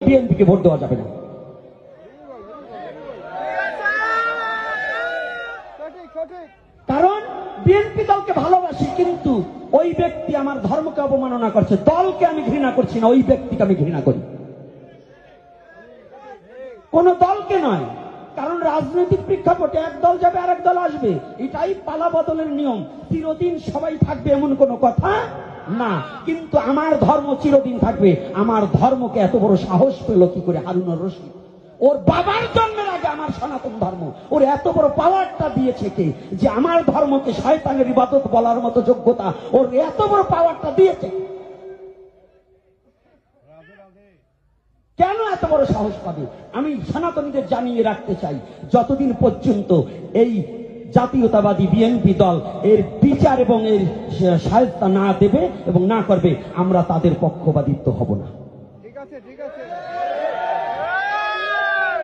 বিএনপিকে ভোট দেওয়া যাবে না। কারণ বিএনপি দলকে ভালোবাসি, কিন্তু ওই ব্যক্তি আমার ধর্মকে অবমাননা করছে। দলকে আমি ঘৃণা করছি না, ওই ব্যক্তিকে আমি ঘৃণা করি, কোন দলকে নয়। কারণ রাজনৈতিক প্রেক্ষাপটে এক দল যাবে আর এক দল আসবে, এটাই পালা বদলের নিয়ম। চিরদিন সবাই থাকবে এমন কোনো কথা না, কিন্তু আমার ধর্ম চিরদিন থাকবে। আমার ধর্মকে এত বড় সাহস পেল কি করে হারুনুর রশিদ? ওর বাবার জন্মের আগে আমার সনাতন ধর্ম ওর এত বড় পাওয়ারটা দিয়েছে কে? যে আমার ধর্মকে শয়তানের ইবাদত বলার মতো যোগ্যতা ওর এত বড় পাওয়ারটা দিয়েছে। কেন এত বড় সাহস পাবে? আমি সনাতনীদের জানিয়ে রাখতে চাই, যতদিন পর্যন্ত এই জাতীয়তাবাদী বিএনপি দল এর বিচার এবং এর সাহায্য না দেবে এবং না করবে, আমরা তাদের পক্ষপাতিত্ব হব না। ঠিক আছে, ঠিক আছে।